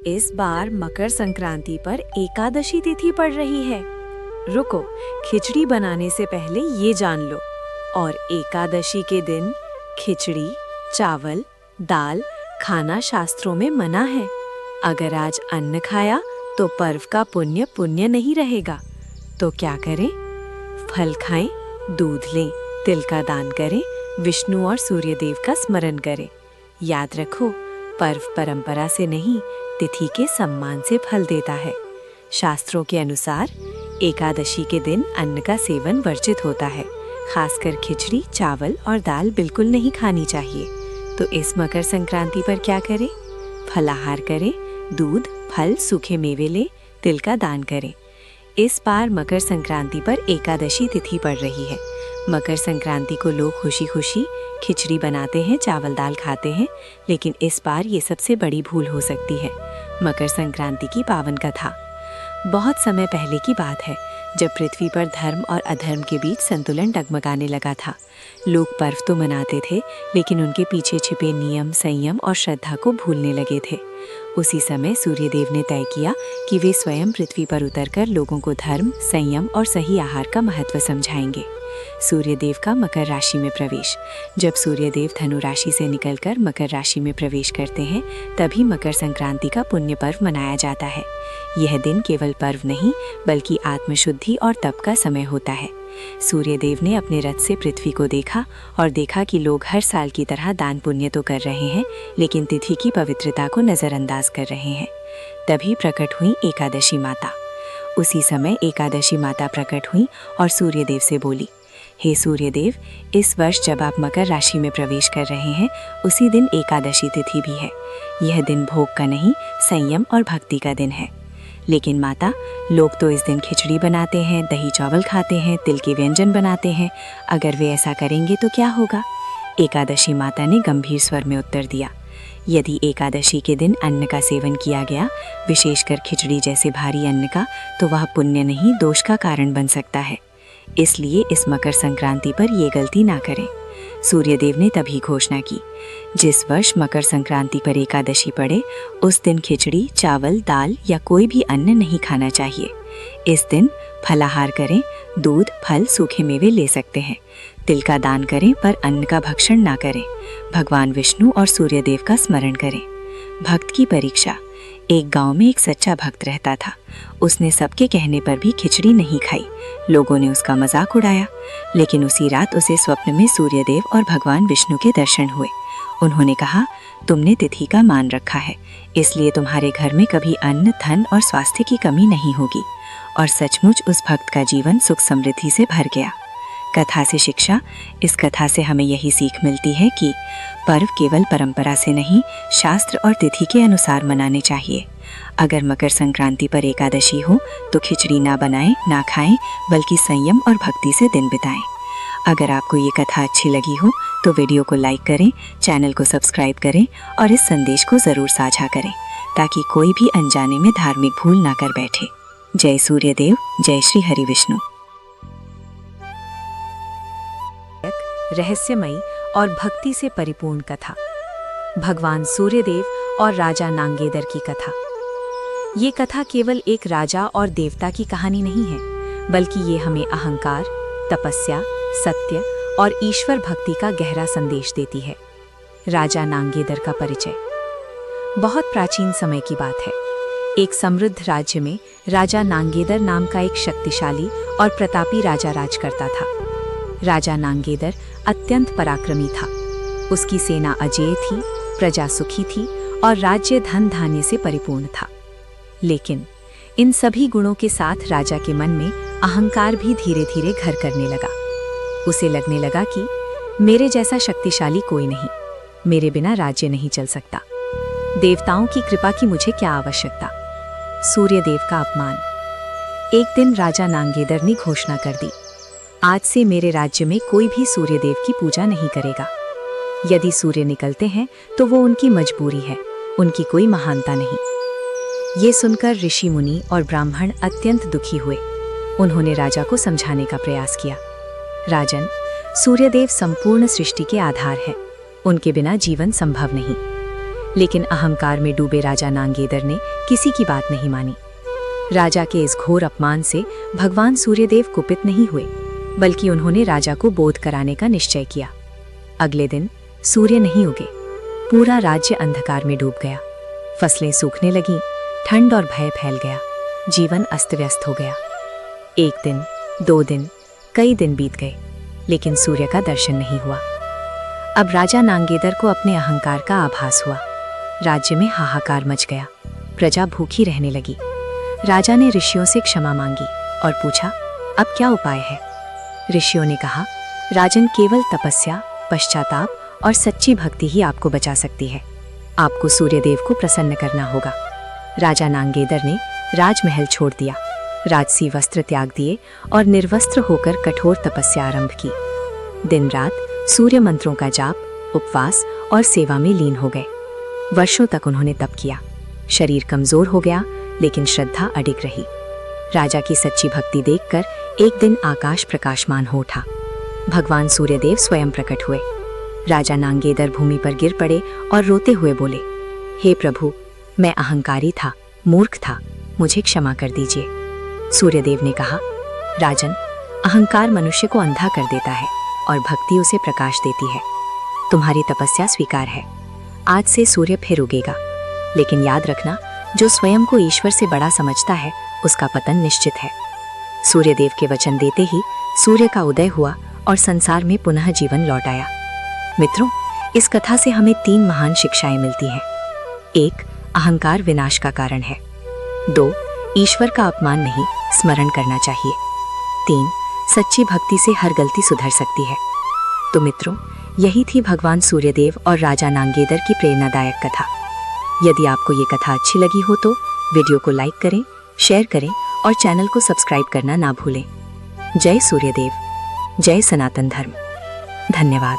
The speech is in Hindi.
इस बार मकर संक्रांति पर एकादशी तिथि पड़ रही है। रुको, खिचड़ी बनाने से पहले ये जान लो। और एकादशी के दिन खिचड़ी, चावल, दाल खाना शास्त्रों में मना है। अगर आज अन्न खाया तो पर्व का पुण्य पुण्य नहीं रहेगा। तो क्या करें? फल खाएं, दूध लें, तिल का दान करें, विष्णु और सूर्यदेव का स्मरण करें। याद रखो, पर्व परंपरा से नहीं, तिथि के सम्मान से फल देता है। शास्त्रों के अनुसार एकादशी के दिन अन्न का सेवन वर्जित होता है। खासकर खिचड़ी, चावल और दाल बिल्कुल नहीं खानी चाहिए। तो इस मकर संक्रांति पर क्या करें? फलाहार करें, दूध, फल, सूखे मेवे लें, तिल का दान करें। इस बार मकर संक्रांति पर एकादशी तिथि पड़ रही है। मकर संक्रांति को लोग खुशी खुशी खिचड़ी बनाते हैं, चावल दाल खाते हैं, लेकिन इस बार ये सबसे बड़ी भूल हो सकती है। मकर संक्रांति की पावन कथा। बहुत समय पहले की बात है, जब पृथ्वी पर धर्म और अधर्म के बीच संतुलन डगमगाने लगा था। लोग पर्व तो मनाते थे, लेकिन उनके पीछे छिपे नियम, संयम और श्रद्धा को भूलने लगे थे। उसी समय सूर्यदेव ने तय किया कि वे स्वयं पृथ्वी पर उतरकर लोगों को धर्म, संयम और सही आहार का महत्व समझाएंगे। सूर्यदेव का मकर राशि में प्रवेश। जब सूर्यदेव धनु राशि से निकलकर मकर राशि में प्रवेश करते हैं, तभी मकर संक्रांति का पुण्य पर्व मनाया जाता है। यह दिन केवल पर्व नहीं, बल्कि आत्मशुद्धि और तप का समय होता है। सूर्यदेव ने अपने रथ से पृथ्वी को देखा और देखा कि लोग हर साल की तरह दान पुण्य तो कर रहे हैं, लेकिन तिथि की पवित्रता को नजरअंदाज कर रहे हैं। तभी प्रकट हुई एकादशी माता। उसी समय एकादशी माता प्रकट हुई और सूर्यदेव से बोली, हे सूर्यदेव, इस वर्ष जब आप मकर राशि में प्रवेश कर रहे हैं, उसी दिन एकादशी तिथि भी है। यह दिन भोग का नहीं, संयम और भक्ति का दिन है। लेकिन माता, लोग तो इस दिन खिचड़ी बनाते हैं, दही चावल खाते हैं, तिल के व्यंजन बनाते हैं। अगर वे ऐसा करेंगे तो क्या होगा? एकादशी माता ने गंभीर स्वर में उत्तर दिया, यदि एकादशी के दिन अन्न का सेवन किया गया, विशेषकर खिचड़ी जैसे भारी अन्न का, तो वह पुण्य नहीं, दोष का कारण बन सकता है। इसलिए इस मकर संक्रांति पर ये गलती ना करें। सूर्यदेव ने तभी घोषणा की, जिस वर्ष मकर संक्रांति पर एकादशी पड़े, उस दिन खिचड़ी, चावल, दाल या कोई भी अन्न नहीं खाना चाहिए। इस दिन फलाहार करें, दूध, फल, सूखे मेवे ले सकते हैं। तिल का दान करें, पर अन्न का भक्षण ना करें। भगवान विष्णु और सूर्यदेव का स्मरण करें। भक्त की परीक्षा। एक गांव में एक सच्चा भक्त रहता था। उसने सबके कहने पर भी खिचड़ी नहीं खाई। लोगों ने उसका मजाक उड़ाया, लेकिन उसी रात उसे स्वप्न में सूर्यदेव और भगवान विष्णु के दर्शन हुए। उन्होंने कहा, तुमने तिथि का मान रखा है, इसलिए तुम्हारे घर में कभी अन्न, धन और स्वास्थ्य की कमी नहीं होगी। और सचमुच उस भक्त का जीवन सुख समृद्धि से भर गया। कथा से शिक्षा। इस कथा से हमें यही सीख मिलती है कि पर्व केवल परंपरा से नहीं, शास्त्र और तिथि के अनुसार मनाने चाहिए। अगर मकर संक्रांति पर एकादशी हो तो खिचड़ी ना बनाएं, ना खाएं, बल्कि संयम और भक्ति से दिन बिताएं। अगर आपको ये कथा अच्छी लगी हो तो वीडियो को लाइक करें, चैनल को सब्सक्राइब करें और इस संदेश को ज़रूर साझा करें, ताकि कोई भी अनजाने में धार्मिक भूल ना कर बैठे। जय सूर्यदेव, जय श्री हरि विष्णु। रहस्यमयी और भक्ति से परिपूर्ण कथा। भगवान सूर्यदेव और राजा नांगेदर की कथा। ये कथा केवल एक राजा और देवता की कहानी नहीं है, बल्कि ये हमें अहंकार, तपस्या, सत्य और ईश्वर भक्ति का गहरा संदेश देती है। राजा नांगेदर का परिचय। बहुत प्राचीन समय की बात है। एक समृद्ध राज्य में राजा नांगेदर नाम का एक शक्तिशाली और प्रतापी राजा राज करता था। राजा नांगेदर अत्यंत पराक्रमी था। उसकी सेना अजेय थी, प्रजा सुखी थी और राज्य धन धान्य से परिपूर्ण था। लेकिन इन सभी गुणों के साथ राजा के मन में अहंकार भी धीरे धीरे घर करने लगा। उसे लगने लगा कि मेरे जैसा शक्तिशाली कोई नहीं, मेरे बिना राज्य नहीं चल सकता। देवताओं की कृपा की मुझे क्या आवश्यकता। सूर्यदेव का अपमान। एक दिन राजा नांगेदर ने घोषणा कर दी, आज से मेरे राज्य में कोई भी सूर्यदेव की पूजा नहीं करेगा। यदि सूर्य निकलते हैं तो वो उनकी मजबूरी है, उनकी कोई महानता नहीं। ये सुनकर ऋषि मुनि और ब्राह्मण अत्यंत दुखी हुए। उन्होंने राजा को समझाने का प्रयास किया, राजन, सूर्यदेव संपूर्ण सृष्टि के आधार है, उनके बिना जीवन संभव नहीं। लेकिन अहंकार में डूबे राजा नांगेदर ने किसी की बात नहीं मानी। राजा के इस घोर अपमान से भगवान सूर्यदेव कुपित नहीं हुए, बल्कि उन्होंने राजा को बोध कराने का निश्चय किया। अगले दिन सूर्य नहीं उगे, पूरा राज्य अंधकार में डूब गया। फसलें सूखने लगीं, ठंड और भय फैल गया, जीवन अस्त व्यस्त हो गया। 1 दिन, 2 दिन, कई दिन बीत गए, लेकिन सूर्य का दर्शन नहीं हुआ। अब राजा नांगेदर को अपने अहंकार का आभास हुआ। राज्य में हाहाकार मच गया, प्रजा भूखी रहने लगी। राजा ने ऋषियों से क्षमा मांगी और पूछा, अब क्या उपाय है? ऋषियों ने कहा, राजन, केवल तपस्या, पश्चाताप और सच्ची भक्ति ही आपको बचा सकती है। आपको सूर्यदेव को प्रसन्न करना होगा। राजा नांगेदर ने राजमहल छोड़ दिया, राजसी वस्त्र त्याग दिए और निर्वस्त्र होकर कठोर तपस्या आरंभ की। दिन रात सूर्य मंत्रों का जाप, उपवास और सेवा में लीन हो गए। वर्षों तक उन्होंने तप किया। शरीर कमजोर हो गया, लेकिन श्रद्धा अडिग रही। राजा की सच्ची भक्ति देखकर एक दिन आकाश प्रकाशमान हो उठा। भगवान सूर्यदेव स्वयं प्रकट हुए। राजा नांगेदर भूमि पर गिर पड़े और रोते हुए बोले, हे प्रभु, मैं अहंकारी था, मूर्ख था, मुझे क्षमा कर दीजिए। सूर्यदेव ने कहा, राजन, अहंकार मनुष्य को अंधा कर देता है और भक्ति उसे प्रकाश देती है। तुम्हारी तपस्या स्वीकार है। आज से सूर्य फिर उगेगा, लेकिन याद रखना, जो स्वयं को ईश्वर से बड़ा समझता है उसका पतन निश्चित है। सूर्यदेव के वचन देते ही सूर्य का उदय हुआ और संसार में पुनः जीवन लौट आया। मित्रों, इस कथा से हमें 3 महान शिक्षाएं मिलती हैं। 1. अहंकार विनाश का कारण है। 2. ईश्वर का अपमान नहीं, स्मरण करना चाहिए। 3. सच्ची भक्ति से हर गलती सुधर सकती है। तो मित्रों, यही थी भगवान सूर्यदेव और राजा नांगेदर की प्रेरणादायक कथा। यदि आपको ये कथा अच्छी लगी हो तो वीडियो को लाइक करें, शेयर करें और चैनल को सब्सक्राइब करना ना भूलें। जय सूर्यदेव, जय सनातन धर्म। धन्यवाद।